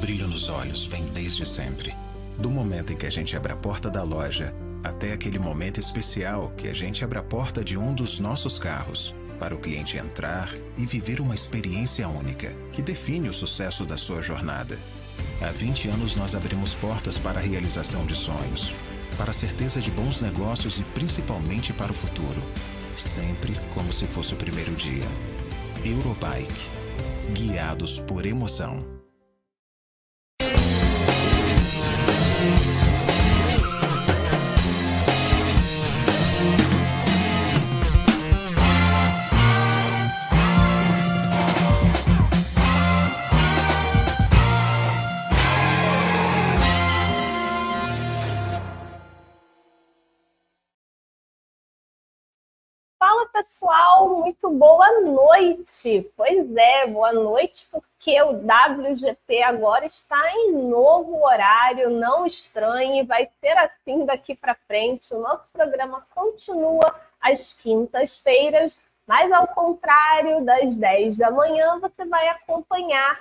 brilho nos olhos vem desde sempre. Do momento em que a gente abre a porta da loja, até aquele momento especial que a gente abre a porta de um dos nossos carros, para o cliente entrar e viver uma experiência única, que define o sucesso da sua jornada. Há 20 anos nós abrimos portas para a realização de sonhos, para a certeza de bons negócios e principalmente para o futuro. Sempre como se fosse o primeiro dia. Eurobike. Guiados por emoção. Fala, pessoal, muito boa noite. Pois é, boa noite, porque o WGP agora está em novo horário, não estranhe, vai ser assim daqui para frente. O nosso programa continua às quintas-feiras, mas ao contrário das 10 da manhã, você vai acompanhar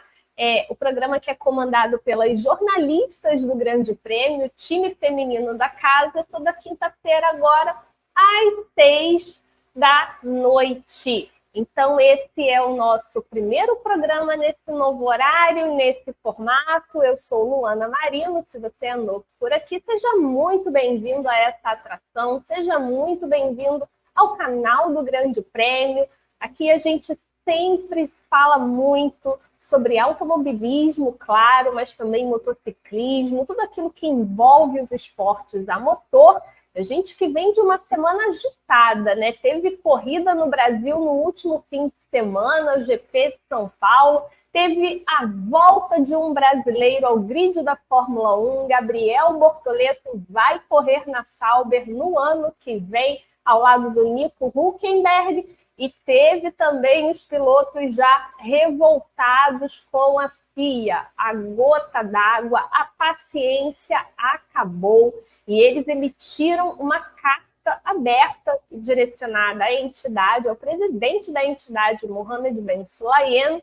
o programa que é comandado pelas jornalistas do Grande Prêmio, time feminino da casa, toda quinta-feira agora às 6 da noite. Então, esse é o nosso primeiro programa nesse novo horário, nesse formato. Eu sou Luana Marino. Se você é novo por aqui, seja muito bem-vindo a essa atração, seja muito bem-vindo ao canal do Grande Prêmio. Aqui a gente sempre fala muito sobre automobilismo, claro, mas também motociclismo, tudo aquilo que envolve os esportes a motor. A gente que vem de uma semana agitada, né? Teve corrida no Brasil no último fim de semana, o GP de São Paulo. Teve a volta de um brasileiro ao grid da Fórmula 1. Gabriel Bortoleto vai correr na Sauber no ano que vem, ao lado do Nico Hülkenberg. E teve também os pilotos já revoltados com a FIA. A gota d'água, a paciência acabou. E eles emitiram uma carta aberta direcionada à entidade, ao presidente da entidade, Mohammed Ben Sulayem,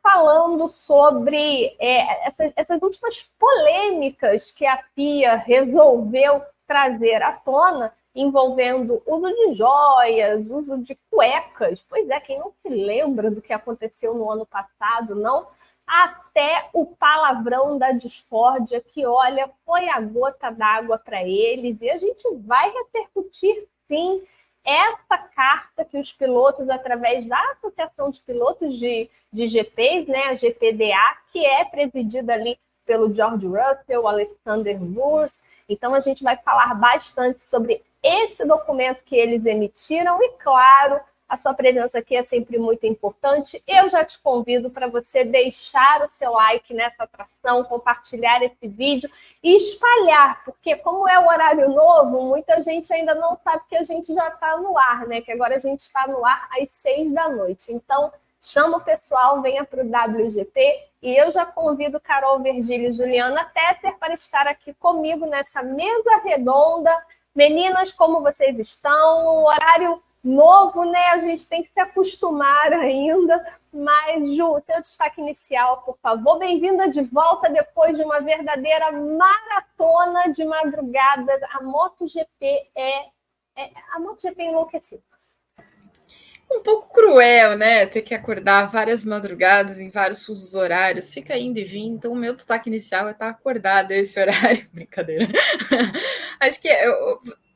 falando sobre essas últimas polêmicas que a FIA resolveu trazer à tona, envolvendo uso de joias, uso de cuecas. Pois é, quem não se lembra do que aconteceu no ano passado, não? Até o palavrão da discórdia, que, olha, foi a gota d'água para eles. E a gente vai repercutir, sim, essa carta que os pilotos, através da Associação de Pilotos de GPs, né, a GPDA, que é presidida ali pelo George Russell, Alexander Wurz. Então, a gente vai falar bastante sobre esse documento que eles emitiram e, claro, a sua presença aqui é sempre muito importante. Eu já te convido para você deixar o seu like nessa atração, compartilhar esse vídeo e espalhar, porque como é o horário novo, muita gente ainda não sabe que a gente já está no ar, né? Que agora a gente está no ar às 6 da noite. Então, chama o pessoal, venha para o WGP e eu já convido Carol, Virgílio e Juliana Tesser para estar aqui comigo nessa mesa redonda. Meninas, como vocês estão? O horário novo, né? A gente tem que se acostumar ainda. Mas, Ju, seu destaque inicial, por favor. Bem-vinda de volta depois de uma verdadeira maratona de madrugadas. A MotoGP a MotoGP enlouqueceu. Um pouco cruel, né? Ter que acordar várias madrugadas em vários fusos horários, fica indo e vindo. Então, o meu destaque inicial é estar acordada esse horário. Brincadeira. Acho que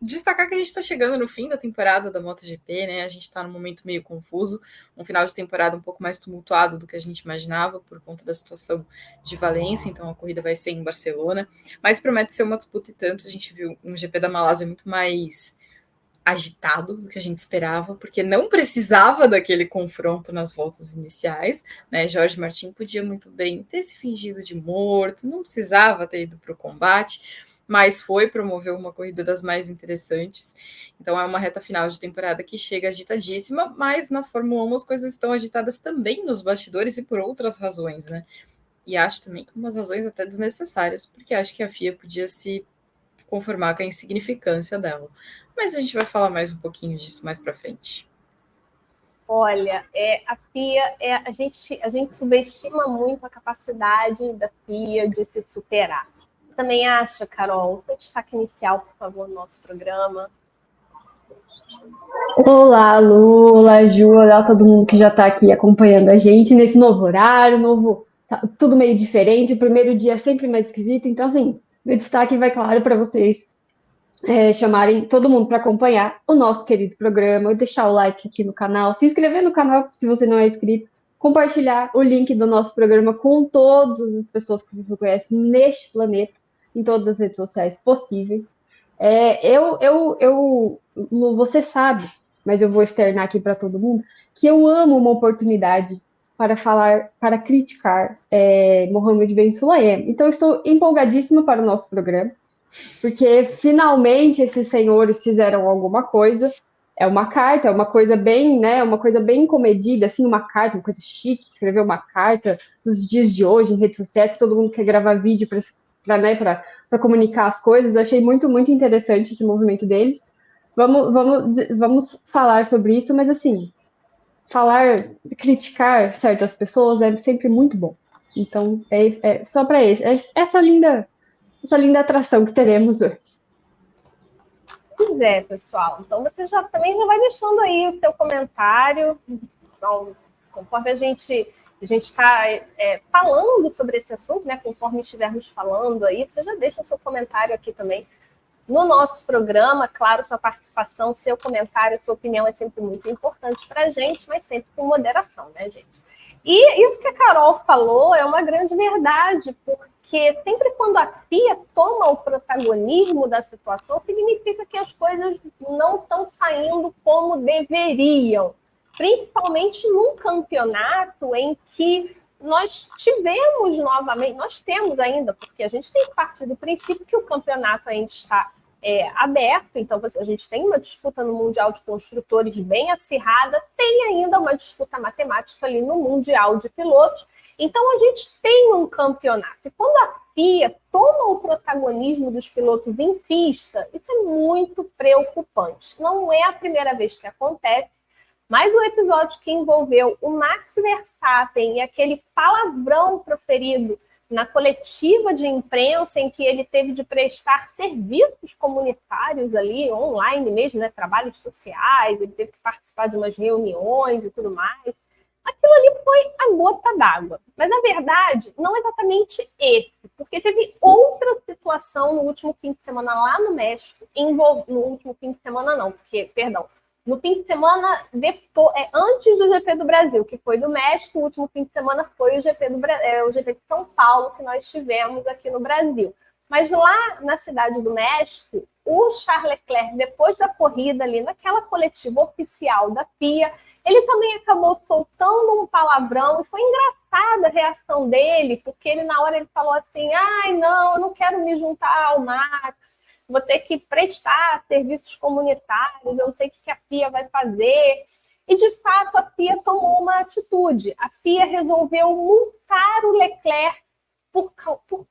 destacar que a gente está chegando no fim da temporada da MotoGP, né? A gente está num momento meio confuso, um final de temporada um pouco mais tumultuado do que a gente imaginava por conta da situação de Valência. Então, a corrida vai ser em Barcelona, mas promete ser uma disputa e tanto. A gente viu um GP da Malásia muito mais agitado do que a gente esperava, porque não precisava daquele confronto nas voltas iniciais, né? Jorge Martin podia muito bem ter se fingido de morto, não precisava ter ido para o combate, mas promoveu uma corrida das mais interessantes. Então é uma reta final de temporada que chega agitadíssima, mas na Fórmula 1 as coisas estão agitadas também nos bastidores e por outras razões, né? E acho também que umas razões até desnecessárias, porque acho que a FIA podia se conformar com a insignificância dela. Mas a gente vai falar mais um pouquinho disso mais para frente. Olha, a FIA, a gente subestima muito a capacidade da FIA de se superar. Também acha, Carol, seu destaque inicial, por favor, no nosso programa. Olá, Lu, olá, Ju, olá todo mundo que já está aqui acompanhando a gente nesse novo horário, tudo meio diferente. O primeiro dia é sempre mais esquisito, então, assim, meu destaque vai, claro, para vocês chamarem todo mundo para acompanhar o nosso querido programa, deixar o like aqui no canal, se inscrever no canal se você não é inscrito, compartilhar o link do nosso programa com todas as pessoas que você conhece neste planeta, em todas as redes sociais possíveis. Lu, você sabe, mas eu vou externar aqui para todo mundo, que eu amo uma oportunidade para falar, para criticar Mohamed Ben Sulayem. Então, eu estou empolgadíssima para o nosso programa, porque finalmente esses senhores fizeram alguma coisa. É uma carta, é uma coisa bem, né, uma coisa bem comedida, assim, uma carta, uma coisa chique, escrever uma carta nos dias de hoje em redes sociais, todo mundo quer gravar vídeo para comunicar as coisas. Eu achei muito, muito interessante esse movimento deles. Vamos falar sobre isso, mas assim, criticar certas pessoas é sempre muito bom. Então, só para essa linda atração que teremos hoje. Pois é, pessoal. Então, você também já vai deixando aí o seu comentário. Então, conforme a gente está falando sobre esse assunto, né? Conforme estivermos falando aí, você já deixa seu comentário aqui também no nosso programa. Claro, sua participação, seu comentário, sua opinião é sempre muito importante para a gente, mas sempre com moderação, né, gente? E isso que a Carol falou é uma grande verdade, porque sempre quando a FIA toma o protagonismo da situação, significa que as coisas não estão saindo como deveriam. Principalmente num campeonato em que nós temos ainda, porque a gente tem que partir do princípio que o campeonato ainda está aberto, então a gente tem uma disputa no Mundial de Construtores bem acirrada, tem ainda uma disputa matemática ali no Mundial de Pilotos, então a gente tem um campeonato. E quando a FIA toma o protagonismo dos pilotos em pista, isso é muito preocupante. Não é a primeira vez que acontece, mas o episódio que envolveu o Max Verstappen e aquele palavrão proferido na coletiva de imprensa em que ele teve de prestar serviços comunitários ali, online mesmo, né, trabalhos sociais, ele teve que participar de umas reuniões e tudo mais. Aquilo ali foi a gota d'água. Mas, na verdade, não exatamente esse, porque teve outra situação no último fim de semana lá no México, no último fim de semana não, no fim de semana antes do GP do Brasil, que foi do México, o último fim de semana foi o GP de São Paulo, que nós tivemos aqui no Brasil. Mas lá na cidade do México, o Charles Leclerc, depois da corrida ali, naquela coletiva oficial da FIA, ele também acabou soltando um palavrão, e foi engraçada a reação dele, porque na hora ele falou assim, não, eu não quero me juntar ao Max, vou ter que prestar serviços comunitários, eu não sei o que a FIA vai fazer. E, de fato, a FIA tomou uma atitude. A FIA resolveu multar o Leclerc por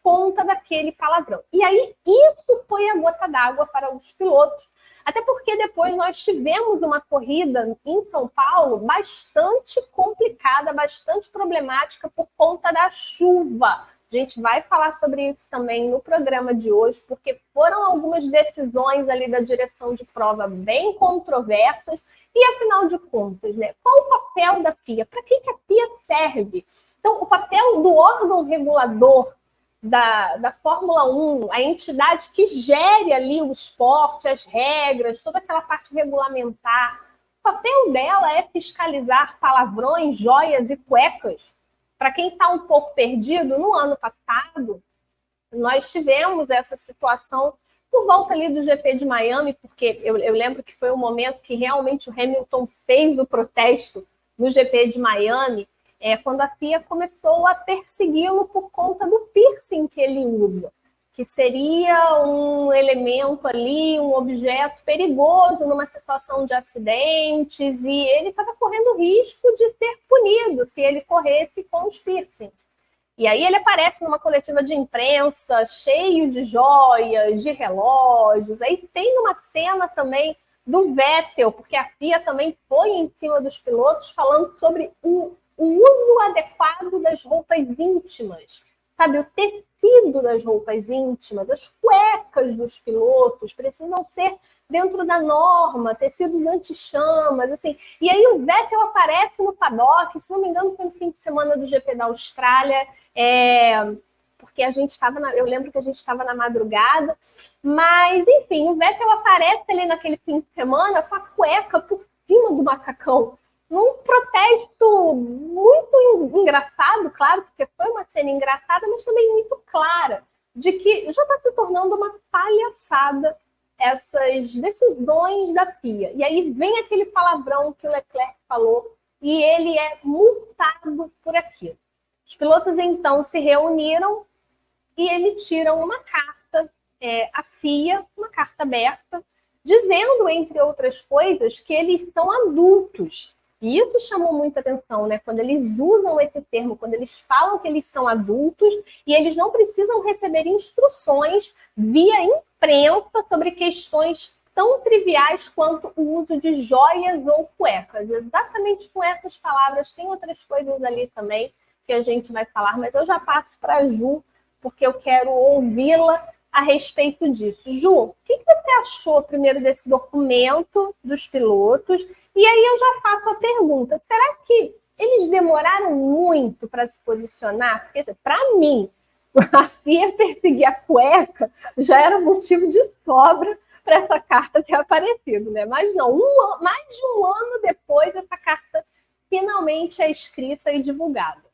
conta daquele palavrão. E aí, isso foi a gota d'água para os pilotos, até porque depois nós tivemos uma corrida em São Paulo bastante complicada, bastante problemática por conta da chuva. A gente vai falar sobre isso também no programa de hoje, porque foram algumas decisões ali da direção de prova bem controversas. E, afinal de contas, né, qual o papel da FIA? Para que a FIA serve? Então, o papel do órgão regulador da Fórmula 1, a entidade que gere ali o esporte, as regras, toda aquela parte regulamentar, o papel dela é fiscalizar palavrões, joias e cuecas. Para quem está um pouco perdido, no ano passado, nós tivemos essa situação por volta ali do GP de Miami, porque eu lembro que foi um momento que realmente o Hamilton fez o protesto no GP de Miami, quando a FIA começou a persegui-lo por conta do piercing que ele usa, que seria um elemento ali, um objeto perigoso numa situação de acidentes, e ele estava correndo risco de ser punido se ele corresse com os piercings. E aí ele aparece numa coletiva de imprensa, cheio de joias, de relógios. Aí tem uma cena também do Vettel, porque a FIA também foi em cima dos pilotos falando sobre o uso adequado das roupas íntimas, sabe? O tecido das roupas íntimas, as cuecas dos pilotos precisam ser dentro da norma, tecidos anti-chamas, assim. E aí o Vettel aparece no paddock, se não me engano foi no fim de semana do GP da Austrália, porque a gente estava, eu lembro que a gente estava na madrugada, mas enfim, o Vettel aparece ali naquele fim de semana com a cueca por cima do macacão, num protesto muito engraçado, claro, porque foi uma cena engraçada, mas também muito clara, de que já está se tornando uma palhaçada essas decisões da FIA. E aí vem aquele palavrão que o Leclerc falou e ele é multado por aquilo. Os pilotos, então, se reuniram e emitiram uma carta à FIA, uma carta aberta, dizendo, entre outras coisas, que eles são adultos. E isso chamou muita atenção, né? Quando eles usam esse termo, quando eles falam que eles são adultos e eles não precisam receber instruções via imprensa sobre questões tão triviais quanto o uso de joias ou cuecas. Exatamente com essas palavras, tem outras coisas ali também que a gente vai falar, mas eu já passo para a Ju, porque eu quero ouvi-la a respeito disso. Ju, o que você achou primeiro desse documento dos pilotos? E aí eu já faço a pergunta, será que eles demoraram muito para se posicionar? Porque, para mim, a FIA perseguir a cueca já era motivo de sobra para essa carta ter aparecido, né? Mas não, mais de um ano depois, essa carta finalmente é escrita e divulgada.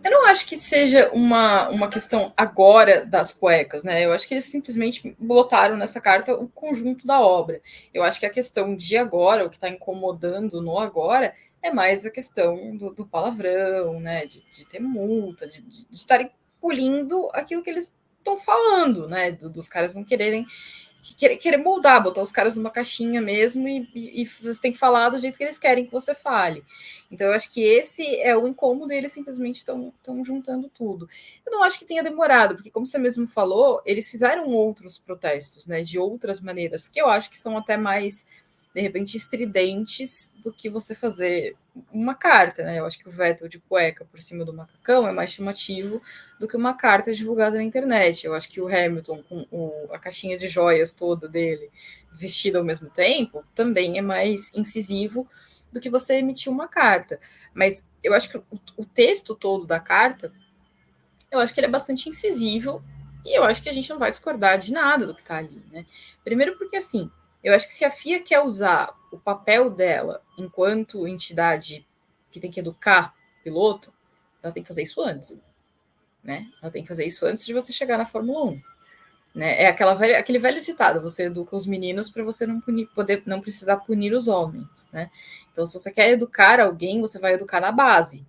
Eu não acho que seja uma questão agora das cuecas, né? Eu acho que eles simplesmente botaram nessa carta o conjunto da obra. Eu acho que a questão de agora, o que está incomodando no agora, é mais a questão do palavrão, né? De ter multa, de estarem polindo aquilo que eles estão falando, né? Dos caras não querer moldar, botar os caras numa caixinha mesmo e você tem que falar do jeito que eles querem que você fale. Então eu acho que esse é o incômodo e eles simplesmente estão juntando tudo. Eu não acho que tenha demorado, porque como você mesmo falou, eles fizeram outros protestos, né, de outras maneiras, que eu acho que são até mais, de repente, estridentes do que você fazer uma carta, né? Eu acho que o Vettel de cueca por cima do macacão é mais chamativo do que uma carta divulgada na internet. Eu acho que o Hamilton com a caixinha de joias toda dele vestida ao mesmo tempo também é mais incisivo do que você emitir uma carta. Mas eu acho que o texto todo da carta, eu acho que ele é bastante incisivo e eu acho que a gente não vai discordar de nada do que está ali, né? Primeiro porque, assim, eu acho que se a FIA quer usar o papel dela enquanto entidade que tem que educar o piloto, ela tem que fazer isso antes, né? Ela tem que fazer isso antes de você chegar na Fórmula 1. Né? É aquele velho ditado, você educa os meninos para você não precisar punir os homens, né? Então, se você quer educar alguém, você vai educar na base,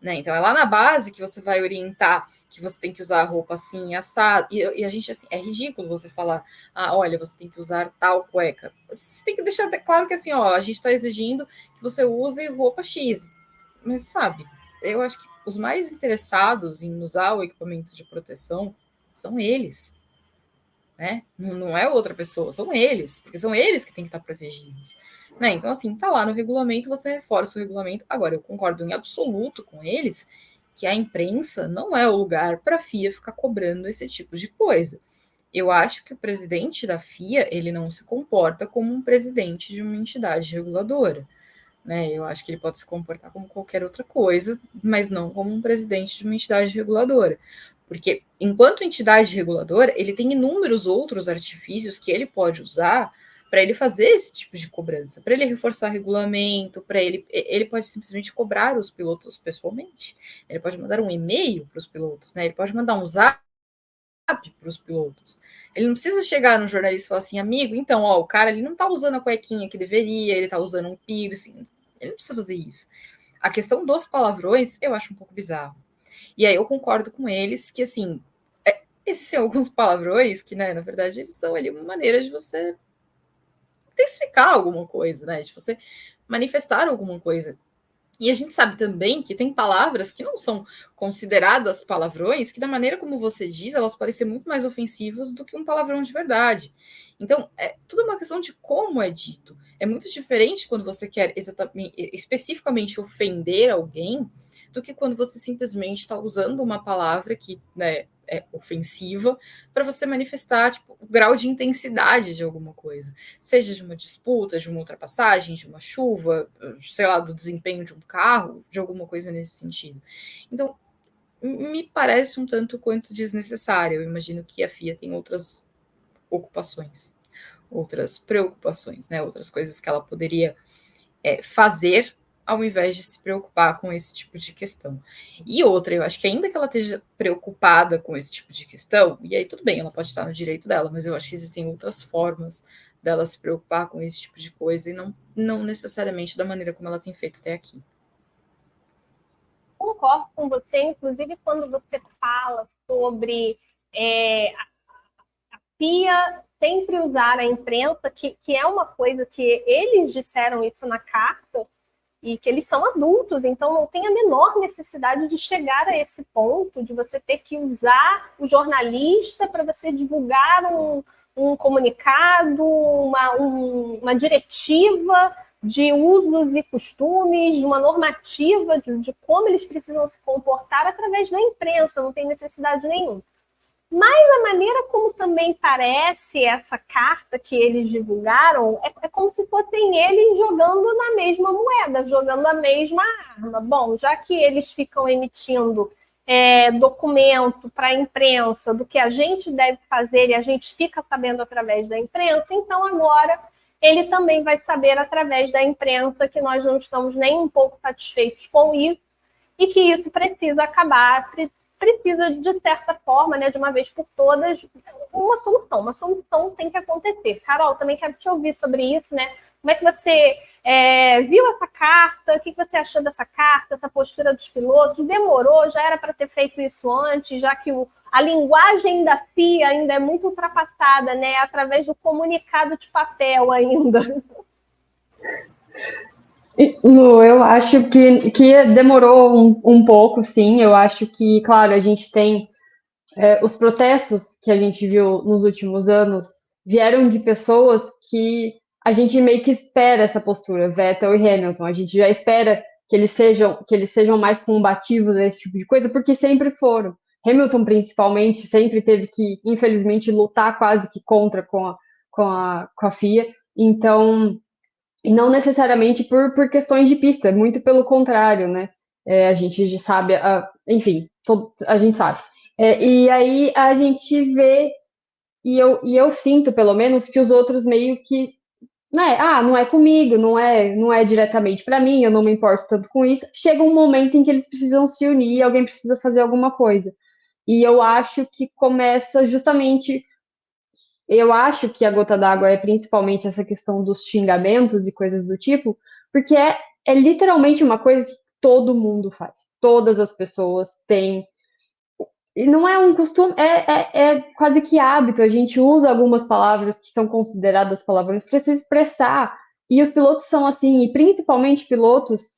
né? Então, é lá na base que você vai orientar que você tem que usar a roupa assim, assado. E a gente, assim, é ridículo você falar, olha, você tem que usar tal cueca. Você tem que deixar claro que, assim, a gente está exigindo que você use roupa X. Mas, sabe, eu acho que os mais interessados em usar o equipamento de proteção são eles, né? Não é outra pessoa, são eles, porque são eles que têm que estar protegidos, né? Então, assim, tá lá no regulamento, você reforça o regulamento. Agora, eu concordo em absoluto com eles que a imprensa não é o lugar para a FIA ficar cobrando esse tipo de coisa. Eu acho que o presidente da FIA, ele não se comporta como um presidente de uma entidade reguladora, né? Eu acho que ele pode se comportar como qualquer outra coisa, mas não como um presidente de uma entidade reguladora. Porque, enquanto entidade reguladora, ele tem inúmeros outros artifícios que ele pode usar para ele fazer esse tipo de cobrança, para ele reforçar regulamento, para ele pode simplesmente cobrar os pilotos pessoalmente. Ele pode mandar um e-mail para os pilotos, né? Ele pode mandar um zap para os pilotos. Ele não precisa chegar no jornalista e falar assim, amigo, então, o cara ali não está usando a cuequinha que deveria, ele está usando um piercing. Ele não precisa fazer isso. A questão dos palavrões, eu acho um pouco bizarro. E aí eu concordo com eles que, assim, esses são alguns palavrões que, né, na verdade, eles são ali uma maneira de você intensificar alguma coisa, né, de você manifestar alguma coisa E a gente sabe também que tem palavras que não são consideradas palavrões, que da maneira como você diz, elas podem ser muito mais ofensivas do que um palavrão de verdade. Então, é tudo uma questão de como é dito. É muito diferente quando você quer especificamente ofender alguém do que quando você simplesmente está usando uma palavra que, né, é ofensiva para você manifestar tipo, o grau de intensidade de alguma coisa, seja de uma disputa, de uma ultrapassagem, de uma chuva, sei lá, do desempenho de um carro, de alguma coisa nesse sentido. Então, me parece um tanto quanto desnecessário. Eu imagino que a FIA tem outras ocupações, outras preocupações, né? Outras coisas que ela poderia fazer ao invés de se preocupar com esse tipo de questão. E outra, eu acho que ainda que ela esteja preocupada com esse tipo de questão, e aí tudo bem, ela pode estar no direito dela, mas eu acho que existem outras formas dela se preocupar com esse tipo de coisa e não necessariamente da maneira como ela tem feito até aqui. Concordo com você, inclusive quando você fala sobre a FIA sempre usar a imprensa, que é uma coisa que eles disseram isso na carta, e que eles são adultos, então não tem a menor necessidade de chegar a esse ponto, de você ter que usar o jornalista para você divulgar um comunicado, uma diretiva de usos e costumes, uma normativa de como eles precisam se comportar através da imprensa, não tem necessidade nenhuma. Mas a maneira como também parece essa carta que eles divulgaram é como se fossem eles jogando na mesma moeda, jogando a mesma arma. Bom, já que eles ficam emitindo documento para a imprensa do que a gente deve fazer e a gente fica sabendo através da imprensa, então agora ele também vai saber através da imprensa que nós não estamos nem um pouco satisfeitos com isso e que isso precisa acabar, precisa, de certa forma, né, de uma vez por todas, uma solução. Uma solução tem que acontecer. Carol, também quero te ouvir sobre isso, né? Como é que você viu essa carta? O que você achou dessa carta, essa postura dos pilotos? Demorou? Já era para ter feito isso antes, já que a linguagem da FIA ainda é muito ultrapassada, né? Através do comunicado de papel ainda. Lu, eu acho que demorou um pouco, sim. Eu acho que, claro, a gente tem os protestos que a gente viu nos últimos anos vieram de pessoas que a gente meio que espera essa postura, Vettel e Hamilton. A gente já espera que eles sejam mais combativos a esse tipo de coisa, porque sempre foram. Hamilton, principalmente, sempre teve que, infelizmente, lutar quase que contra com a FIA. Então, e não necessariamente por questões de pista, muito pelo contrário, né? A gente já sabe, enfim, a gente sabe. E aí a gente vê, e eu sinto, pelo menos, que os outros meio que, né? Não é comigo, não é diretamente para mim, eu não me importo tanto com isso. Chega um momento em que eles precisam se unir e alguém precisa fazer alguma coisa. E eu acho que começa justamente. Eu acho que a gota d'água é principalmente essa questão dos xingamentos e coisas do tipo, porque é literalmente uma coisa que todo mundo faz. Todas as pessoas têm. E não é um costume, é quase que hábito. A gente usa algumas palavras que são consideradas palavrões para se expressar. E os pilotos são assim, e principalmente pilotos,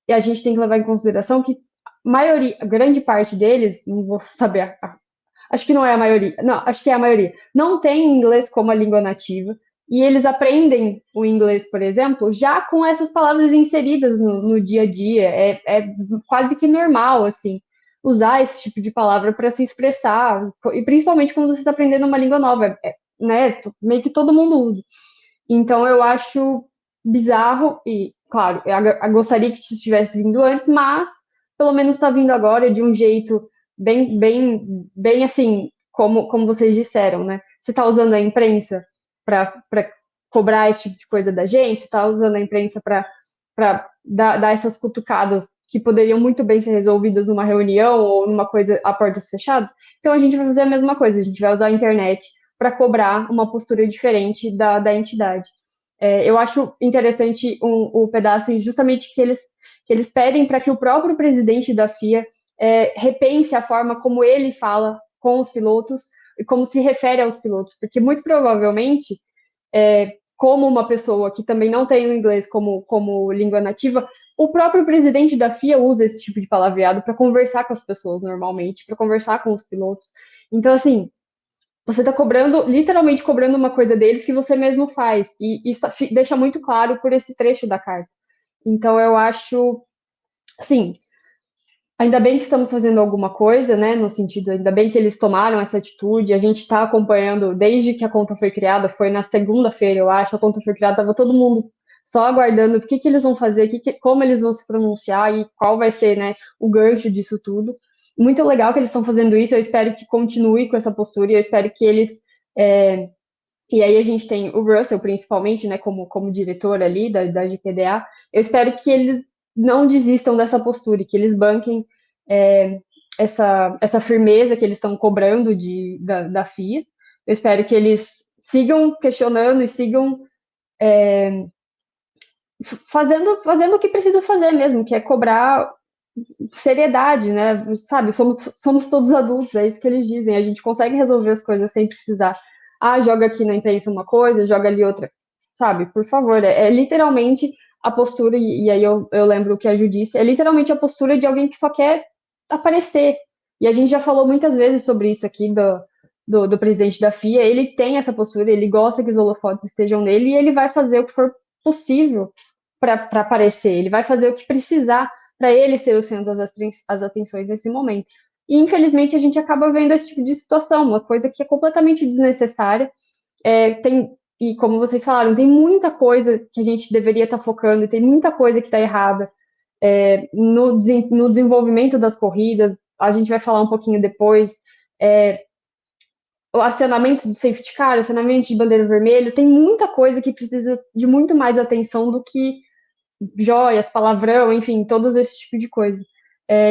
e a gente tem que levar em consideração que a grande parte deles, não vou saber acho que não é a maioria, não, acho que é a maioria, não tem inglês como a língua nativa, e eles aprendem o inglês, por exemplo, já com essas palavras inseridas no dia a dia, é quase que normal, assim, usar esse tipo de palavra para se expressar, e principalmente quando você está aprendendo uma língua nova, né, meio que todo mundo usa. Então eu acho bizarro, e claro, eu gostaria que isso tivesse vindo antes, mas pelo menos está vindo agora de um jeito bem assim, como vocês disseram, né? Você está usando a imprensa para cobrar esse tipo de coisa da gente, você está usando a imprensa para dar essas cutucadas que poderiam muito bem ser resolvidas numa reunião ou numa coisa a portas fechadas. Então a gente vai fazer a mesma coisa, a gente vai usar a internet para cobrar uma postura diferente da entidade. Eu acho interessante o pedaço justamente que eles pedem para que o próprio presidente da FIA repense a forma como ele fala com os pilotos e como se refere aos pilotos, porque muito provavelmente, como uma pessoa que também não tem o inglês como língua nativa, o próprio presidente da FIA usa esse tipo de palavreado para conversar com as pessoas normalmente, para conversar com os pilotos. Então, assim, você está cobrando, literalmente cobrando uma coisa deles que você mesmo faz. E isso deixa muito claro por esse trecho da carta. Então, eu acho, assim, ainda bem que estamos fazendo alguma coisa, né? No sentido, ainda bem que eles tomaram essa atitude. A gente está acompanhando desde que a conta foi criada, foi na segunda-feira, eu acho. A conta foi criada, estava todo mundo só aguardando o que eles vão fazer, como eles vão se pronunciar e qual vai ser, né, o gancho disso tudo. Muito legal que eles estão fazendo isso. Eu espero que continue com essa postura e eu espero que eles. E aí a gente tem o Russell, principalmente, né, como diretor ali da GPDA. Eu espero que eles não desistam dessa postura, e que eles banquem essa firmeza que eles estão cobrando da FIA. Eu espero que eles sigam questionando e sigam fazendo o que precisa fazer mesmo, que é cobrar seriedade, né? Sabe, somos todos adultos, é isso que eles dizem. A gente consegue resolver as coisas sem precisar. Joga aqui na imprensa uma coisa, joga ali outra. Sabe, por favor, é literalmente a postura, e aí eu lembro o que a Ju disse, é literalmente a postura de alguém que só quer aparecer. E a gente já falou muitas vezes sobre isso aqui do presidente da FIA. Ele tem essa postura, ele gosta que os holofotes estejam nele e ele vai fazer o que for possível para aparecer. Ele vai fazer o que precisar para ele ser o centro das atenções nesse momento. E, infelizmente, a gente acaba vendo esse tipo de situação, uma coisa que é completamente desnecessária. E, como vocês falaram, tem muita coisa que a gente deveria estar focando, e tem muita coisa que está errada no desenvolvimento das corridas. A gente vai falar um pouquinho depois. O acionamento do safety car, o acionamento de bandeira vermelha, tem muita coisa que precisa de muito mais atenção do que joias, palavrão, enfim, todos esse tipo de coisa.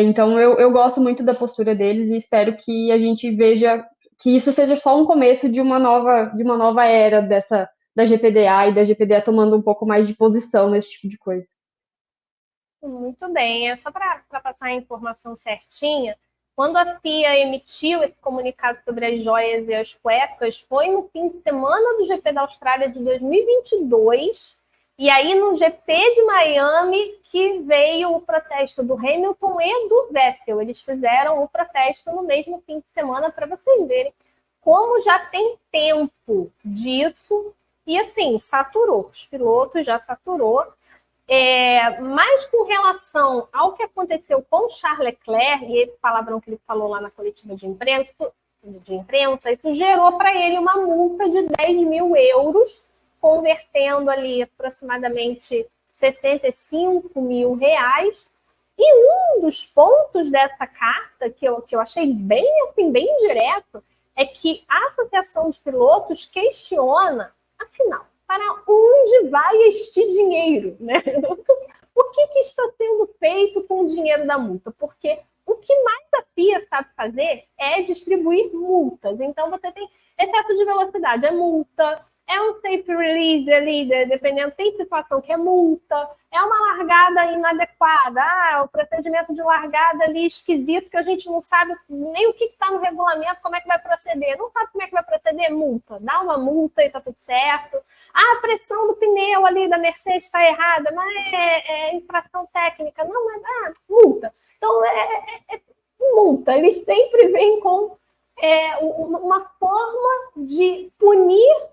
Então, eu gosto muito da postura deles e espero que a gente veja que isso seja só um começo de uma nova era da GPDA e da GPDA tomando um pouco mais de posição nesse tipo de coisa. Muito bem, é só para passar a informação certinha. Quando a FIA emitiu esse comunicado sobre as joias e as cuecas, foi no fim de semana do GP da Austrália de 2022. E aí, no GP de Miami, que veio o protesto do Hamilton e do Vettel. Eles fizeram o protesto no mesmo fim de semana, para vocês verem como já tem tempo disso. E assim, saturou. Os pilotos já saturou. Mas com relação ao que aconteceu com Charles Leclerc, e esse palavrão que ele falou lá na coletiva de imprensa, isso gerou para ele uma multa de 10 mil euros, convertendo ali aproximadamente 65 mil reais. E um dos pontos dessa carta, que eu achei bem direto, é que a Associação de Pilotos questiona, afinal, para onde vai este dinheiro, né? O que está sendo feito com o dinheiro da multa? Porque o que mais a FIA sabe fazer é distribuir multas. Então, você tem excesso de velocidade, é multa. É um safe release ali, dependendo, tem situação que é multa, é uma largada inadequada, o procedimento de largada ali esquisito, que a gente não sabe nem o que está no regulamento, como é que vai proceder. Não sabe como é que vai proceder? Multa. Dá uma multa e está tudo certo. A pressão do pneu ali da Mercedes está errada, mas é infração técnica. Não, mas multa. Então, multa. Eles sempre vêm com uma forma de punir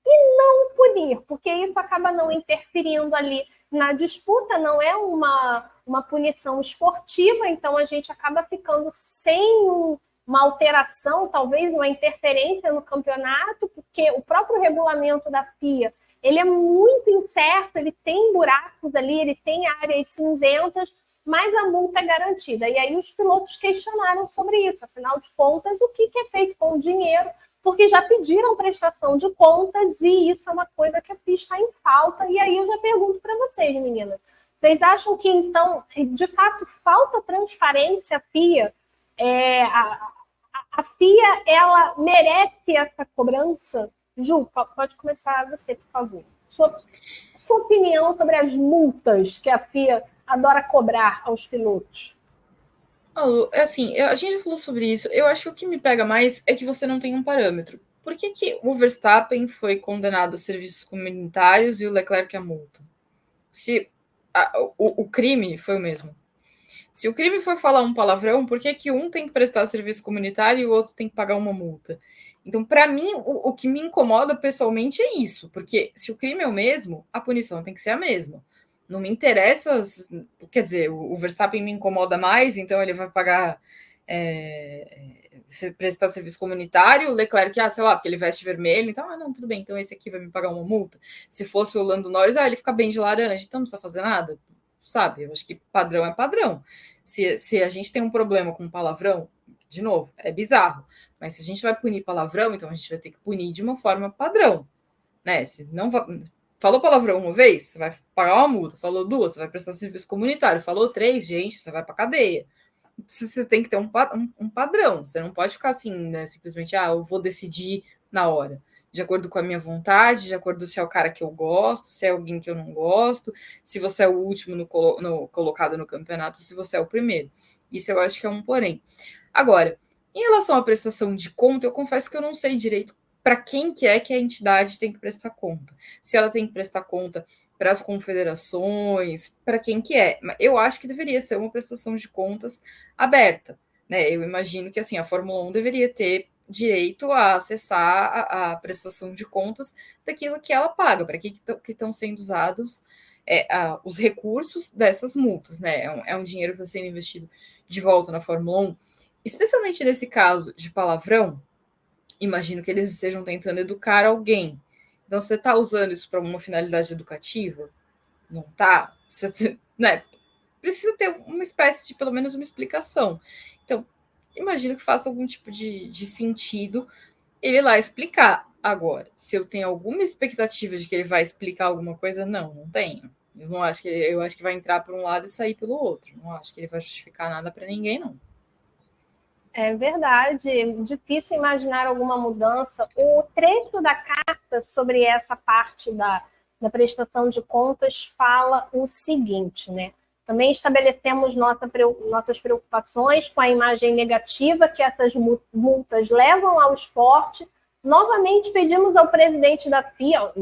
e não punir, porque isso acaba não interferindo ali na disputa, não é uma punição esportiva, então a gente acaba ficando sem uma alteração, talvez uma interferência no campeonato, porque o próprio regulamento da FIA, ele é muito incerto, ele tem buracos ali, ele tem áreas cinzentas, mas a multa é garantida. E aí os pilotos questionaram sobre isso, afinal de contas, o que é feito com o dinheiro, porque já pediram prestação de contas e isso é uma coisa que a FIA está em falta. E aí eu já pergunto para vocês, meninas, vocês acham que, então, de fato, falta transparência à FIA? A FIA, ela merece essa cobrança? Ju, pode começar você, por favor. Sua opinião sobre as multas que a FIA adora cobrar aos pilotos. Assim, a gente já falou sobre isso. Eu acho que o que me pega mais é que você não tem um parâmetro. Por que o Verstappen foi condenado a serviços comunitários e o Leclerc a multa? Se o crime foi o mesmo. Se o crime for falar um palavrão, por que um tem que prestar serviço comunitário e o outro tem que pagar uma multa? Então, para mim, o que me incomoda pessoalmente é isso, porque se o crime é o mesmo, a punição tem que ser a mesma. Não me interessa, quer dizer, o Verstappen me incomoda mais, então ele vai pagar prestar serviço comunitário, o Leclerc, sei lá, porque ele veste vermelho, então, não, tudo bem, então esse aqui vai me pagar uma multa. Se fosse o Lando Norris, ele fica bem de laranja, então não precisa fazer nada, sabe? Eu acho que padrão é padrão. Se a gente tem um problema com palavrão, de novo, é bizarro, mas se a gente vai punir palavrão, então a gente vai ter que punir de uma forma padrão, né? Se não falou palavrão uma vez, você vai pagar uma multa, falou duas, você vai prestar serviço comunitário, falou três, gente, você vai para cadeia. Você tem que ter um padrão, você não pode ficar assim, né? Simplesmente, eu vou decidir na hora, de acordo com a minha vontade, de acordo se é o cara que eu gosto, se é alguém que eu não gosto, se você é o último colocado no campeonato, se você é o primeiro. Isso eu acho que é um porém. Agora, em relação à prestação de conta, eu confesso que eu não sei direito para quem que é que a entidade tem que prestar conta. Se ela tem que prestar conta para as confederações, para quem que é. Eu acho que deveria ser uma prestação de contas aberta, né? Eu imagino que assim a Fórmula 1 deveria ter direito a acessar a prestação de contas daquilo que ela paga, para que estão sendo usados os recursos dessas multas, né? É um dinheiro que está sendo investido de volta na Fórmula 1. Especialmente nesse caso de palavrão, imagino que eles estejam tentando educar alguém. Então, você está usando isso para uma finalidade educativa? Não está? Né? Precisa ter uma espécie de, pelo menos, uma explicação. Então, imagino que faça algum tipo de sentido ele lá explicar. Agora, se eu tenho alguma expectativa de que ele vai explicar alguma coisa, não tenho. Eu acho que vai entrar por um lado e sair pelo outro. Não acho que ele vai justificar nada para ninguém, não. É verdade, difícil imaginar alguma mudança. O trecho da carta sobre essa parte da prestação de contas fala o seguinte, né? Também estabelecemos nossas preocupações com a imagem negativa que essas multas levam ao esporte. Novamente pedimos ao presidente da FIA,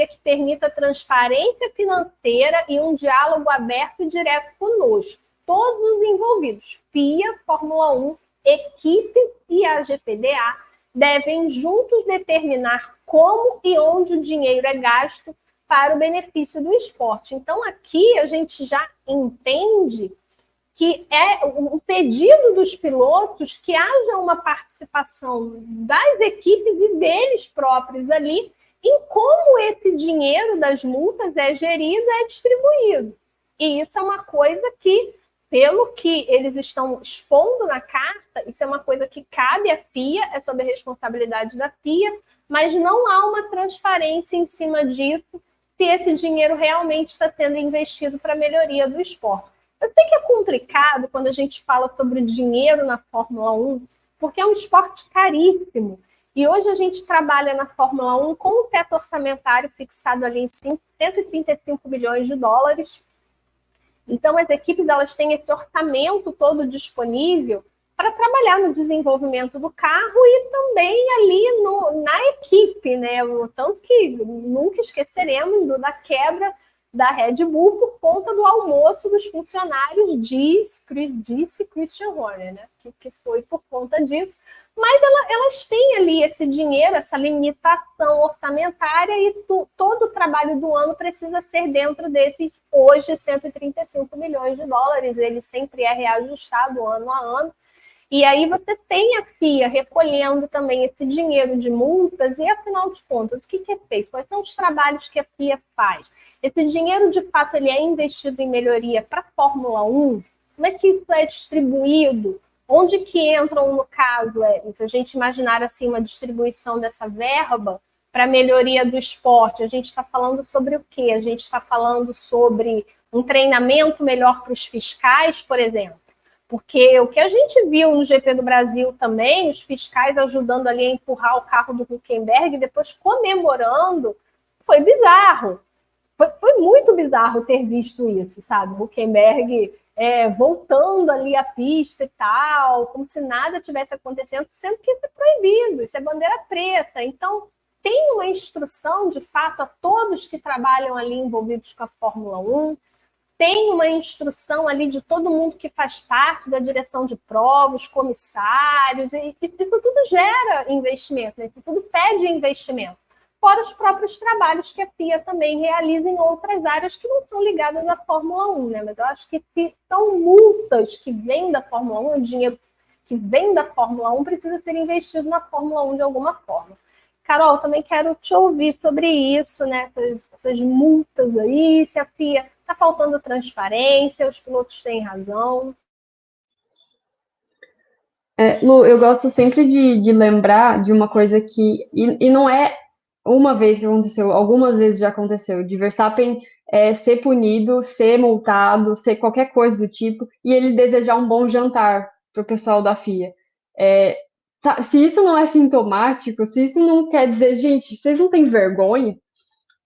que permita transparência financeira e um diálogo aberto e direto conosco. Todos os envolvidos, FIA, Fórmula 1, equipes e a GPDA, devem juntos determinar como e onde o dinheiro é gasto para o benefício do esporte. Então, aqui a gente já entende que é o pedido dos pilotos que haja uma participação das equipes e deles próprios ali em como esse dinheiro das multas é gerido, é distribuído. E isso é uma coisa que, pelo que eles estão expondo na carta, isso é uma coisa que cabe à FIA, é sob a responsabilidade da FIA, mas não há uma transparência em cima disso, se esse dinheiro realmente está sendo investido para a melhoria do esporte. Eu sei que é complicado quando a gente fala sobre o dinheiro na Fórmula 1, porque é um esporte caríssimo. E hoje a gente trabalha na Fórmula 1 com um teto orçamentário fixado ali em 135 bilhões de dólares. Então, as equipes elas têm esse orçamento todo disponível para trabalhar no desenvolvimento do carro e também ali na equipe, né? Tanto que nunca esqueceremos da quebra da Red Bull por conta do almoço dos funcionários, disse Christian Horner, né? Que foi por conta disso. Mas elas têm ali esse dinheiro, essa limitação orçamentária e todo o trabalho do ano precisa ser dentro desses, hoje, 135 milhões de dólares. Ele sempre é reajustado ano a ano. E aí você tem a FIA recolhendo também esse dinheiro de multas e, afinal de contas, o que é feito? Quais são os trabalhos que a FIA faz? Esse dinheiro, de fato, ele é investido em melhoria para a Fórmula 1? Como é que isso é distribuído? Onde que entram, no caso, se a gente imaginar assim, uma distribuição dessa verba para a melhoria do esporte, a gente está falando sobre o quê? A gente está falando sobre um treinamento melhor para os fiscais, por exemplo. Porque o que a gente viu no GP do Brasil também, os fiscais ajudando ali a empurrar o carro do Hülkenberg, depois comemorando, foi bizarro. Foi muito bizarro ter visto isso, sabe? O Hülkenberg voltando ali à pista e tal, como se nada tivesse acontecendo, sendo que isso é proibido, isso é bandeira preta. Então, tem uma instrução, de fato, a todos que trabalham ali envolvidos com a Fórmula 1, tem uma instrução ali de todo mundo que faz parte da direção de provas, comissários, e isso tudo gera investimento, né? Isso tudo pede investimento. Fora os próprios trabalhos que a FIA também realiza em outras áreas que não são ligadas à Fórmula 1, né? Mas eu acho que se são multas que vêm da Fórmula 1, o dinheiro que vem da Fórmula 1 precisa ser investido na Fórmula 1 de alguma forma. Carol, também quero te ouvir sobre isso, né? Essas multas aí, se a FIA está faltando transparência, os pilotos têm razão. Lu, eu gosto sempre de lembrar de uma coisa que, e não é uma vez que aconteceu, algumas vezes já aconteceu, de Verstappen ser punido, ser multado, ser qualquer coisa do tipo, e ele desejar um bom jantar para o pessoal da FIA. Se isso não é sintomático, se isso não quer dizer, gente, vocês não têm vergonha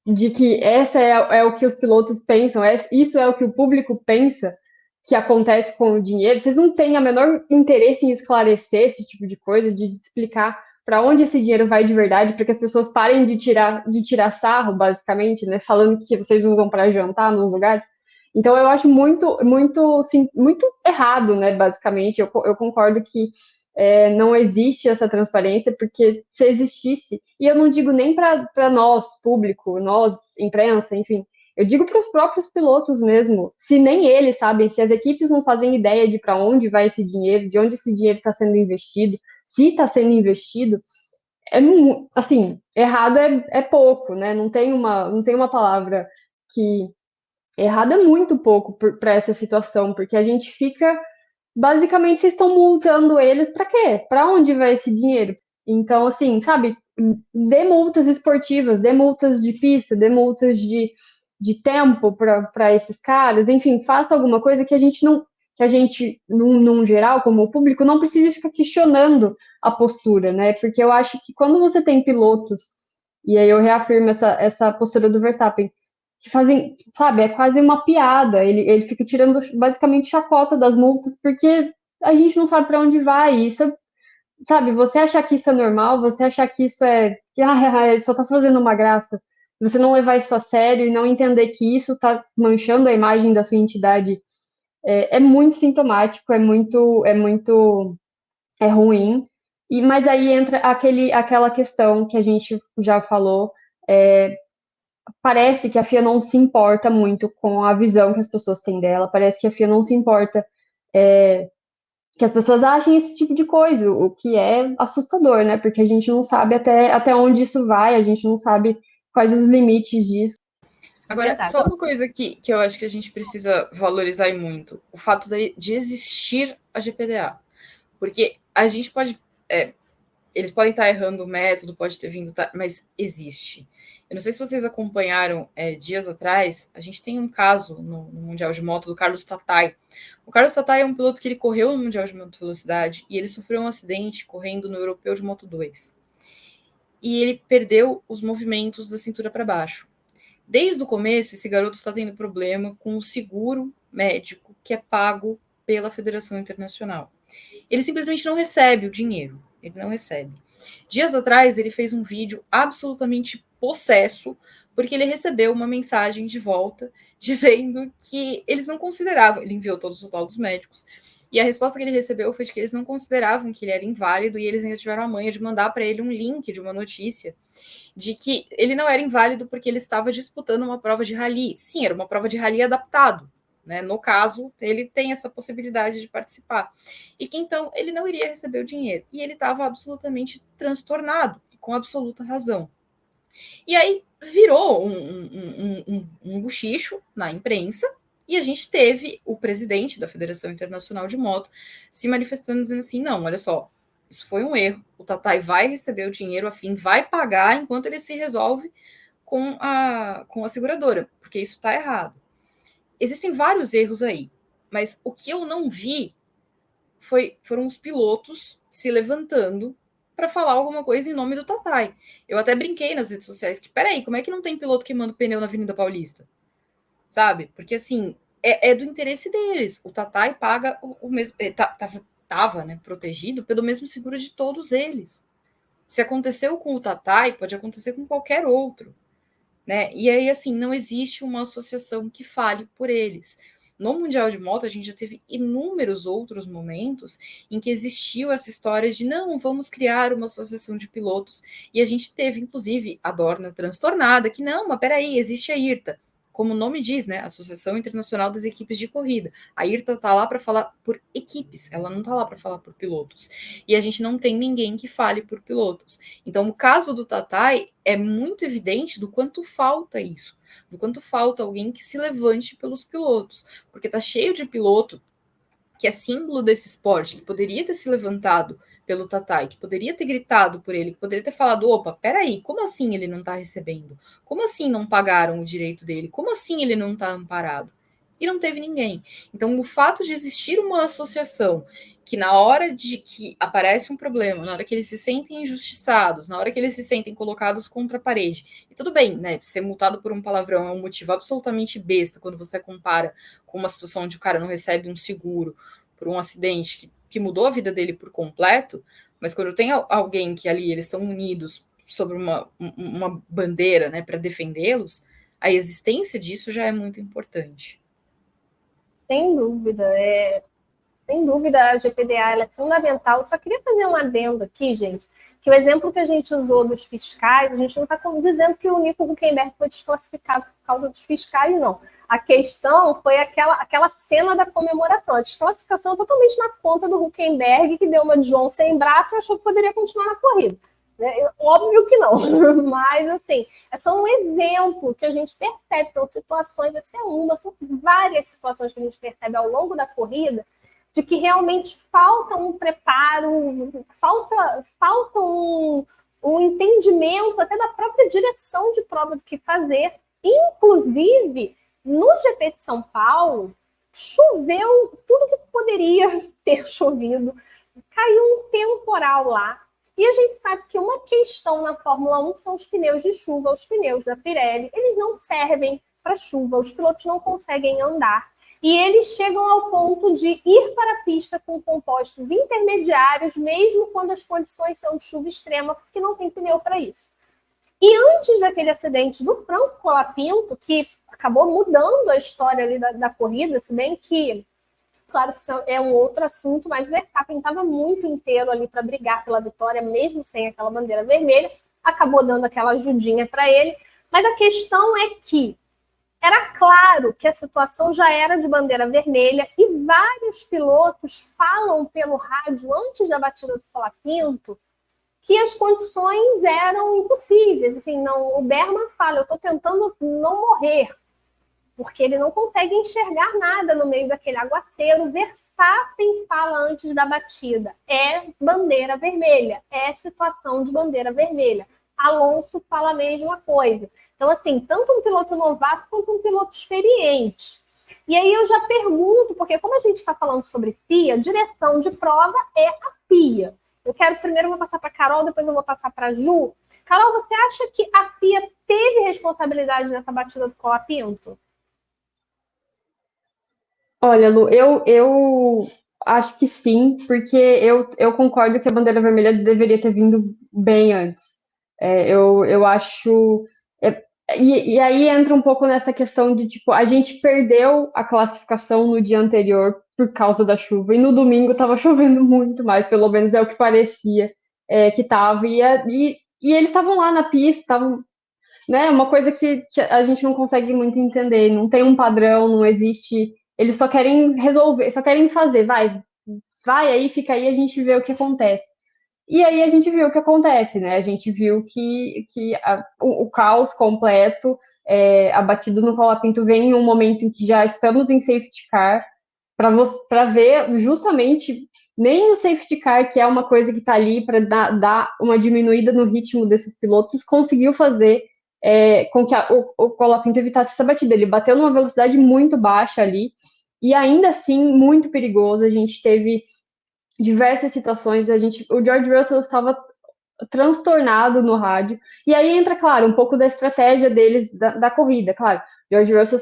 de que essa é o que os pilotos pensam, isso é o que o público pensa que acontece com o dinheiro, vocês não têm a menor interesse em esclarecer esse tipo de coisa, de explicar para onde esse dinheiro vai de verdade, para que as pessoas parem de tirar sarro, basicamente, né, falando que vocês usam para jantar nos lugares. Então eu acho muito, muito, sim, muito errado, né, basicamente. Eu concordo que não existe essa transparência, porque se existisse, e eu não digo nem para nós, público, nós, imprensa, enfim, eu digo para os próprios pilotos mesmo, se nem eles sabem, se as equipes não fazem ideia de para onde vai esse dinheiro, de onde esse dinheiro está sendo investido, se está sendo investido, assim, errado é pouco, né? Não tem uma palavra que errado é muito pouco para essa situação, porque a gente fica basicamente vocês estão multando eles para quê? Para onde vai esse dinheiro? Então, assim, sabe, dê multas esportivas, dê multas de pista, dê multas de tempo para esses caras, enfim, faça alguma coisa que a gente não, num geral, como o público, não precise ficar questionando a postura, né? Porque eu acho que quando você tem pilotos, e aí eu reafirmo essa postura do Verstappen, que fazem, sabe, é quase uma piada. Ele fica tirando basicamente chacota das multas, porque a gente não sabe para onde vai. Isso é, sabe, você achar que isso é normal, você achar que isso que ele só tá fazendo uma graça, você não levar isso a sério e não entender que isso tá manchando a imagem da sua entidade, é muito sintomático, é ruim. Mas aí entra aquela questão que a gente já falou, parece que a FIA não se importa muito com a visão que as pessoas têm dela, parece que a FIA não se importa que as pessoas achem esse tipo de coisa, o que é assustador, né? Porque a gente não sabe até onde isso vai, a gente não sabe quais os limites disso. Agora, só uma coisa que eu acho que a gente precisa valorizar muito, o fato de existir a GPDA. Porque a gente pode... eles podem estar errando o método, pode ter vindo... mas existe. Eu não sei se vocês acompanharam dias atrás, a gente tem um caso no Mundial de Moto do Carlos Tatai. O Carlos Tatai é um piloto que ele correu no Mundial de Moto Velocidade e ele sofreu um acidente correndo no Europeu de Moto 2. E ele perdeu os movimentos da cintura para baixo. Desde o começo, esse garoto está tendo problema com o seguro médico que é pago pela Federação Internacional. Ele simplesmente não recebe o dinheiro. Ele não recebe. Dias atrás, ele fez um vídeo absolutamente possesso, porque ele recebeu uma mensagem de volta dizendo que eles não consideravam, ele enviou todos os laudos médicos, e a resposta que ele recebeu foi de que eles não consideravam que ele era inválido, e eles ainda tiveram a manha de mandar para ele um link de uma notícia de que ele não era inválido porque ele estava disputando uma prova de rally. Sim, era uma prova de rally adaptado. Né? No caso, ele tem essa possibilidade de participar. E que então ele não iria receber o dinheiro. E ele estava absolutamente transtornado, com absoluta razão. E aí virou um bochicho na imprensa, e a gente teve o presidente da Federação Internacional de Moto se manifestando, dizendo assim, não, olha só, isso foi um erro, o Tatai vai receber o dinheiro, a FIM vai pagar enquanto ele se resolve com a seguradora, porque isso está errado. Existem vários erros aí, mas o que eu não vi foram os pilotos se levantando para falar alguma coisa em nome do Tatai. Eu até brinquei nas redes sociais que, peraí, como é que não tem piloto queimando pneu na Avenida Paulista? Sabe? Porque, assim, é do interesse deles. O Tatai paga o mesmo... Tava, né, protegido pelo mesmo seguro de todos eles. Se aconteceu com o Tatai, pode acontecer com qualquer outro, né? E aí, assim, não existe uma associação que fale por eles. No Mundial de Moto, a gente já teve inúmeros outros momentos em que existiu essa história de não, vamos criar uma associação de pilotos. E a gente teve, inclusive, a Dorna transtornada, que não, mas peraí, existe a IRTA. Como o nome diz, né? Associação Internacional das Equipes de Corrida. A IRTA está lá para falar por equipes, ela não está lá para falar por pilotos. E a gente não tem ninguém que fale por pilotos. Então, o caso do Tatai é muito evidente do quanto falta isso, do quanto falta alguém que se levante pelos pilotos, porque tá cheio de piloto que é símbolo desse esporte, que poderia ter se levantado pelo Tatai, que poderia ter gritado por ele, que poderia ter falado, opa, peraí, como assim ele não tá recebendo? Como assim não pagaram o direito dele? Como assim ele não tá amparado? E não teve ninguém. Então, o fato de existir uma associação que na hora de que aparece um problema, na hora que eles se sentem injustiçados, na hora que eles se sentem colocados contra a parede, e tudo bem, né, ser multado por um palavrão é um motivo absolutamente besta quando você compara com uma situação onde o cara não recebe um seguro por um acidente que mudou a vida dele por completo, mas quando tem alguém que ali eles estão unidos sobre uma bandeira, né, para defendê-los, a existência disso já é muito importante. Sem dúvida, sem dúvida a GPDA ela é fundamental. Eu só queria fazer um adendo aqui, gente, que o exemplo que a gente usou dos fiscais, a gente não está dizendo que o Nico Hülkenberg foi desclassificado por causa dos fiscais, não. A questão foi aquela cena da comemoração. A desclassificação é totalmente na conta do Hülkenberg, que deu uma de João sem braço e achou que poderia continuar na corrida. Óbvio que não, mas assim, é só um exemplo que a gente percebe, são situações, essa é uma, são várias situações que a gente percebe ao longo da corrida, de que realmente falta um preparo, falta um entendimento até da própria direção de prova do que fazer. Inclusive, no GP de São Paulo, choveu tudo que poderia ter chovido, caiu um temporal lá. E a gente sabe que uma questão na Fórmula 1 são os pneus de chuva, os pneus da Pirelli. Eles não servem para chuva, os pilotos não conseguem andar. E eles chegam ao ponto de ir para a pista com compostos intermediários, mesmo quando as condições são de chuva extrema, porque não tem pneu para isso. E antes daquele acidente do Franco Colapinto, que acabou mudando a história ali da corrida, se bem que, claro que isso é um outro assunto, mas o Verstappen estava muito inteiro ali para brigar pela vitória, mesmo sem aquela bandeira vermelha, acabou dando aquela ajudinha para ele. Mas a questão é que era claro que a situação já era de bandeira vermelha e vários pilotos falam pelo rádio antes da batida do Colapinto que as condições eram impossíveis. Assim, não, o Berman fala, eu estou tentando não morrer, porque ele não consegue enxergar nada no meio daquele aguaceiro. Verstappen fala antes da batida, é bandeira vermelha, é situação de bandeira vermelha. Alonso fala a mesma coisa. Então, assim, tanto um piloto novato quanto um piloto experiente. E aí eu já pergunto, porque como a gente está falando sobre FIA, direção de prova é a FIA. Eu quero primeiro, vou passar para a Carol, depois eu vou passar para a Ju. Carol, você acha que a FIA teve responsabilidade nessa batida do Colapinto? Olha, Lu, eu acho que sim, porque eu concordo que a bandeira vermelha deveria ter vindo bem antes. Eu acho. E aí entra um pouco nessa questão de, tipo, a gente perdeu a classificação no dia anterior por causa da chuva, e no domingo estava chovendo muito mais, pelo menos é o que parecia que estava, e eles estavam lá na pista, estavam, né, uma coisa que a gente não consegue muito entender, não tem um padrão, não existe, eles só querem resolver, só querem fazer, vai aí, fica aí, a gente vê o que acontece. E aí a gente viu o que acontece, né? A gente viu que o caos completo, a batida no Colapinto vem em um momento em que já estamos em safety car, para ver justamente nem o safety car, que é uma coisa que está ali para dar uma diminuída no ritmo desses pilotos, conseguiu fazer com que o Colapinto evitasse essa batida. Ele bateu numa velocidade muito baixa ali, e ainda assim muito perigoso. A gente teve diversas situações, o George Russell estava transtornado no rádio, e aí entra, claro, um pouco da estratégia deles da corrida, claro, George Russell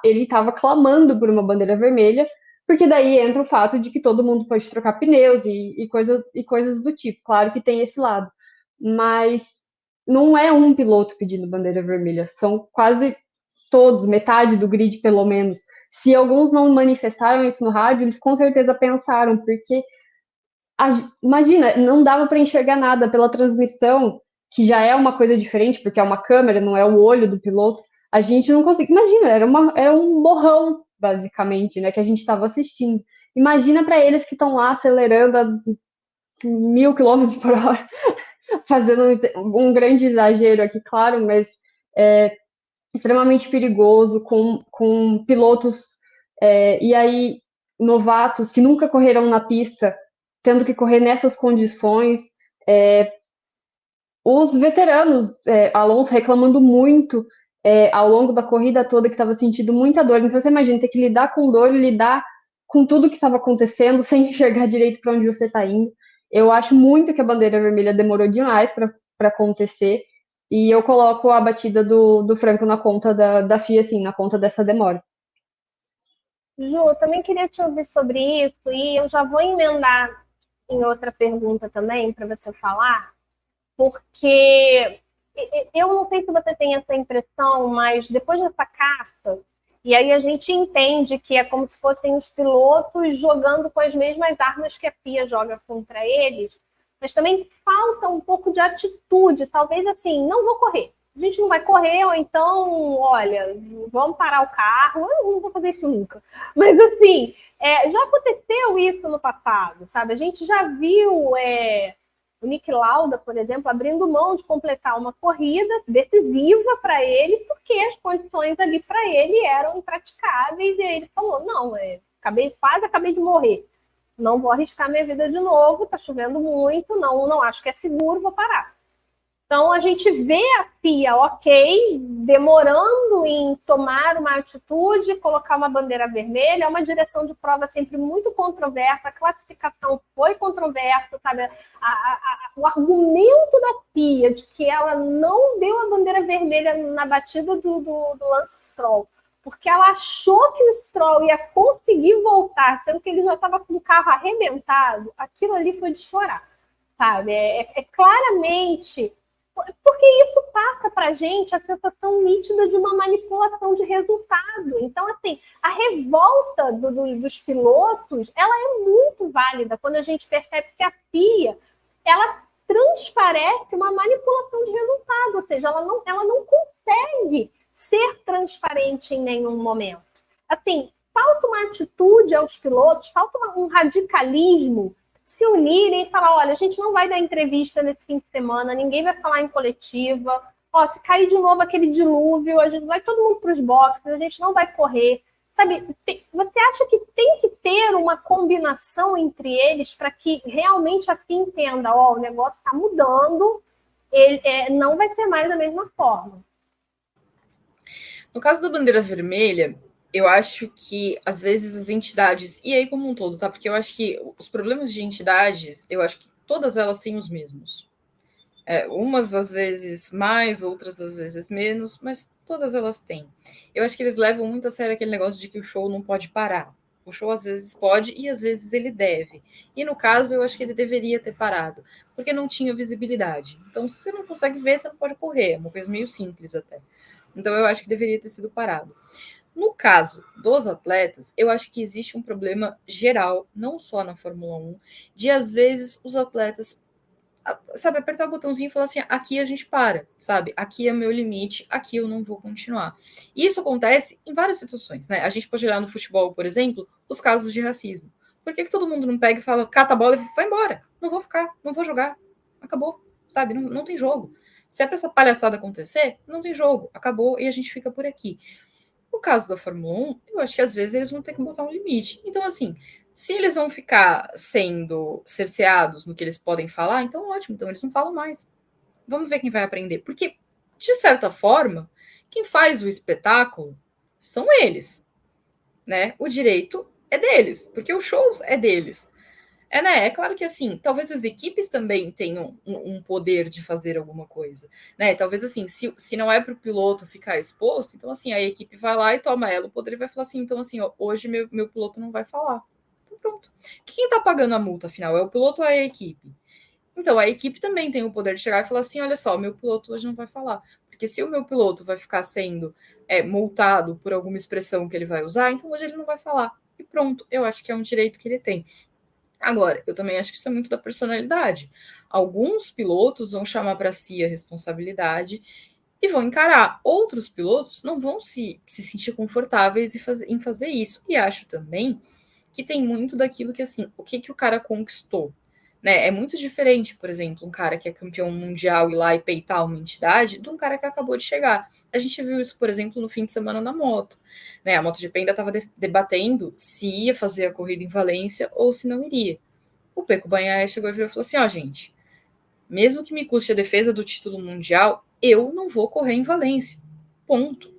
ele estava clamando por uma bandeira vermelha, porque daí entra o fato de que todo mundo pode trocar pneus e coisas do tipo, claro que tem esse lado, mas não é um piloto pedindo bandeira vermelha, são quase todos, metade do grid pelo menos. Se alguns não manifestaram isso no rádio, eles com certeza pensaram, porque imagina, não dava para enxergar nada pela transmissão, que já é uma coisa diferente, porque é uma câmera, não é o olho do piloto. A gente não conseguia. Imagina, era um borrão, basicamente, né, que a gente estava assistindo. Imagina para eles que estão lá acelerando a 1.000 km/h, fazendo um grande exagero aqui, claro, mas é extremamente perigoso, com pilotos e aí novatos que nunca correram na pista, tendo que correr nessas condições. Os veteranos, Alonso reclamando muito ao longo da corrida toda, que estava sentindo muita dor. Então você imagina ter que lidar com dor e lidar com tudo que estava acontecendo sem enxergar direito para onde você está indo. Eu acho muito que a bandeira vermelha demorou demais para acontecer. E eu coloco a batida do Franco na conta da FIA, assim, na conta dessa demora. Ju, também queria te ouvir sobre isso e eu já vou emendar em outra pergunta também para você falar, porque eu não sei se você tem essa impressão, mas depois dessa carta, e aí a gente entende que é como se fossem os pilotos jogando com as mesmas armas que a FIA joga contra eles, mas também falta um pouco de atitude, talvez assim, não vou correr. A gente não vai correr, ou então, olha, vamos parar o carro. Eu não vou fazer isso nunca. Mas, assim, já aconteceu isso no passado, sabe? A gente já viu o Niki Lauda, por exemplo, abrindo mão de completar uma corrida decisiva para ele, porque as condições ali para ele eram impraticáveis, e aí ele falou, não, quase acabei de morrer. Não vou arriscar minha vida de novo, tá chovendo muito, não acho que é seguro, vou parar. Então, a gente vê a FIA, ok, demorando em tomar uma atitude, colocar uma bandeira vermelha, é uma direção de prova sempre muito controversa, a classificação foi controversa, sabe? O argumento da FIA de que ela não deu a bandeira vermelha na batida do Lance Stroll, porque ela achou que o Stroll ia conseguir voltar, sendo que ele já estava com o carro arrebentado, aquilo ali foi de chorar, sabe? Claramente... Porque isso passa para a gente a sensação nítida de uma manipulação de resultado. Então, assim, a revolta dos pilotos, ela é muito válida quando a gente percebe que a FIA, ela transparece uma manipulação de resultado, ou seja, ela não consegue ser transparente em nenhum momento. Assim, falta uma atitude aos pilotos, falta um radicalismo, se unirem e falar, olha, a gente não vai dar entrevista nesse fim de semana, ninguém vai falar em coletiva, se cair de novo aquele dilúvio, a gente vai todo mundo para os boxes, a gente não vai correr, sabe? Você acha que tem que ter uma combinação entre eles para que realmente a FIA entenda, o negócio está mudando, não vai ser mais da mesma forma? No caso da bandeira vermelha, eu acho que, às vezes, as entidades, e aí como um todo, tá? Porque eu acho que os problemas de entidades, eu acho que todas elas têm os mesmos. Umas, às vezes, mais, outras, às vezes, menos, mas todas elas têm. Eu acho que eles levam muito a sério aquele negócio de que o show não pode parar. O show, às vezes, pode e, às vezes, ele deve. E, no caso, eu acho que ele deveria ter parado, porque não tinha visibilidade. Então, se você não consegue ver, você não pode correr. É uma coisa meio simples, até. Então, eu acho que deveria ter sido parado. No caso dos atletas, eu acho que existe um problema geral, não só na Fórmula 1, de às vezes os atletas, sabe, apertar o botãozinho e falar assim, aqui a gente para, sabe? Aqui é meu limite, aqui eu não vou continuar. E isso acontece em várias situações, né? A gente pode olhar no futebol, por exemplo, os casos de racismo. Por que todo mundo não pega e fala, cata a bola e vai embora? Não vou ficar, não vou jogar. Acabou, sabe? Não tem jogo. Se é para essa palhaçada acontecer, não tem jogo. Acabou e a gente fica por aqui. No caso da Fórmula 1, eu acho que às vezes eles vão ter que botar um limite. Então, assim, se eles vão ficar sendo cerceados no que eles podem falar, então ótimo, então eles não falam mais. Vamos ver quem vai aprender. Porque, de certa forma, quem faz o espetáculo são eles, né? O direito é deles, porque o show é deles. Né? É claro que assim, talvez as equipes também tenham um poder de fazer alguma coisa, né? Talvez assim, se não é para o piloto ficar exposto, então assim, a equipe vai lá e toma ela o poder e vai falar assim, então assim, ó, hoje meu piloto não vai falar. Então pronto. Quem está pagando a multa, afinal? É o piloto ou é a equipe? Então, a equipe também tem o poder de chegar e falar assim, olha só, meu piloto hoje não vai falar. Porque se o meu piloto vai ficar sendo multado por alguma expressão que ele vai usar, então hoje ele não vai falar. E pronto, eu acho que é um direito que ele tem. Agora, eu também acho que isso é muito da personalidade. Alguns pilotos vão chamar para si a responsabilidade e vão encarar. Outros pilotos não vão se sentir confortáveis em fazer isso. E acho também que tem muito daquilo que, assim, o que o cara conquistou. Né? É muito diferente, por exemplo, um cara que é campeão mundial ir lá e peitar uma entidade de um cara que acabou de chegar. A gente viu isso, por exemplo, no fim de semana na moto. Né? A MotoGP ainda estava debatendo se ia fazer a corrida em Valência ou se não iria. O Pecco Bagnaia chegou e falou assim, gente, mesmo que me custe a defesa do título mundial, eu não vou correr em Valência. Ponto.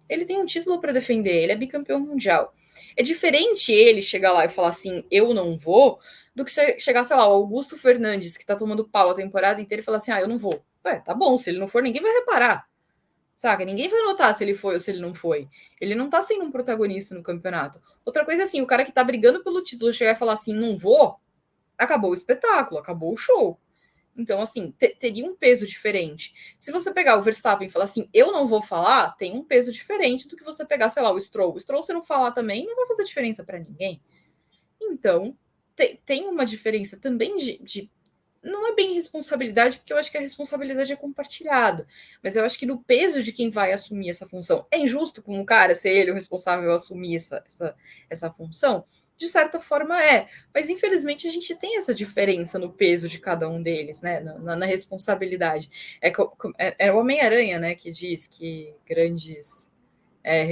Ele tem um título para defender, ele é bicampeão mundial. É diferente ele chegar lá e falar assim, eu não vou, do que chegar, sei lá, o Augusto Fernandes, que tá tomando pau a temporada inteira, e falar assim, eu não vou. Tá bom, se ele não for, ninguém vai reparar. Saca? Ninguém vai notar se ele foi ou se ele não foi. Ele não tá sendo um protagonista no campeonato. Outra coisa assim, o cara que tá brigando pelo título chegar e falar assim, não vou, acabou o espetáculo, acabou o show. Então, assim, teria um peso diferente. Se você pegar o Verstappen e falar assim, eu não vou falar, tem um peso diferente do que você pegar, sei lá, o Stroll. O Stroll, se não falar também, não vai fazer diferença para ninguém. Então, tem uma diferença também de... Não é bem responsabilidade, porque eu acho que a responsabilidade é compartilhada. Mas eu acho que no peso de quem vai assumir essa função, é injusto com o cara ser ele o responsável a assumir essa função? De certa forma é, mas infelizmente a gente tem essa diferença no peso de cada um deles, né, na responsabilidade. É o Homem-Aranha, né, que diz que grandes...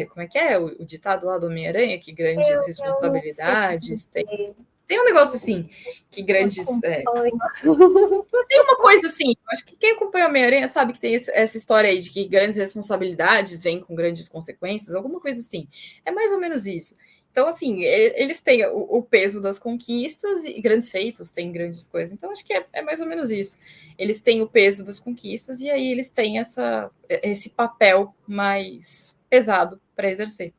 como é que é o ditado lá do Homem-Aranha? Que grandes responsabilidades tem um negócio assim, que grandes... Tem uma coisa assim, acho que quem acompanha o Homem-Aranha sabe que tem essa história aí de que grandes responsabilidades vêm com grandes consequências, alguma coisa assim. É mais ou menos isso. Então, assim, eles têm o peso das conquistas e grandes feitos, têm grandes coisas. Então, acho que é mais ou menos isso. Eles têm o peso das conquistas e aí eles têm esse papel mais pesado para exercer.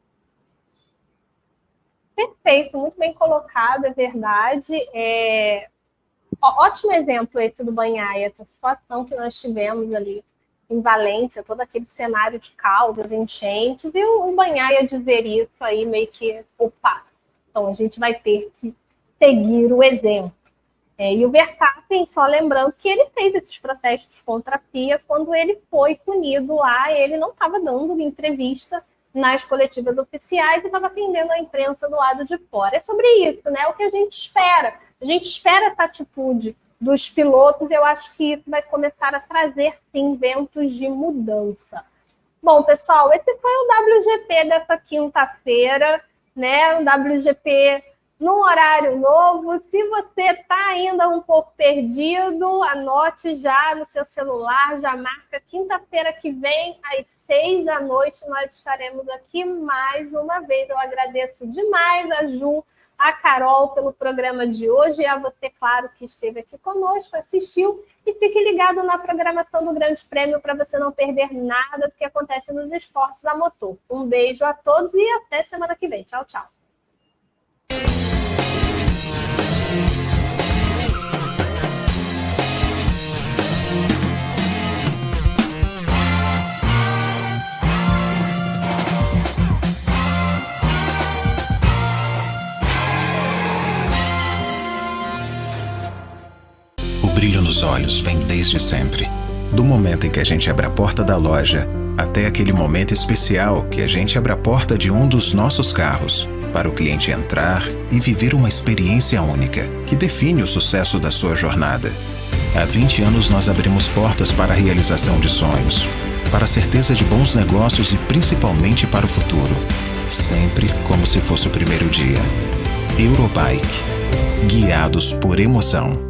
Perfeito, muito bem colocado, é verdade. Ótimo exemplo esse do Bagnaia, essa situação que nós tivemos ali em Valência, todo aquele cenário de caldas, enchentes, e o Bagnaia dizer isso aí meio que, opa, então a gente vai ter que seguir o exemplo. E o Verstappen, só lembrando que ele fez esses protestos contra a FIA quando ele foi punido lá, ele não estava dando entrevista nas coletivas oficiais e estava atendendo a imprensa do lado de fora. É sobre isso, né? O que a gente espera. A gente espera essa atitude dos pilotos, eu acho que isso vai começar a trazer, sim, ventos de mudança. Bom, pessoal, esse foi o WGP dessa quinta-feira, né? O WGP num horário novo. Se você está ainda um pouco perdido, anote já no seu celular, já marca quinta-feira que vem, às 18h, nós estaremos aqui mais uma vez. Eu agradeço demais a Ju, a Carol pelo programa de hoje e a você, claro, que esteve aqui conosco, assistiu, e fique ligado na programação do Grande Prêmio para você não perder nada do que acontece nos esportes a motor. Um beijo a todos e até semana que vem. Tchau, tchau. O brilho nos olhos vem desde sempre. Do momento em que a gente abre a porta da loja, até aquele momento especial que a gente abre a porta de um dos nossos carros, para o cliente entrar e viver uma experiência única, que define o sucesso da sua jornada. Há 20 anos nós abrimos portas para a realização de sonhos, para a certeza de bons negócios e principalmente para o futuro. Sempre como se fosse o primeiro dia. Eurobike. Guiados por emoção.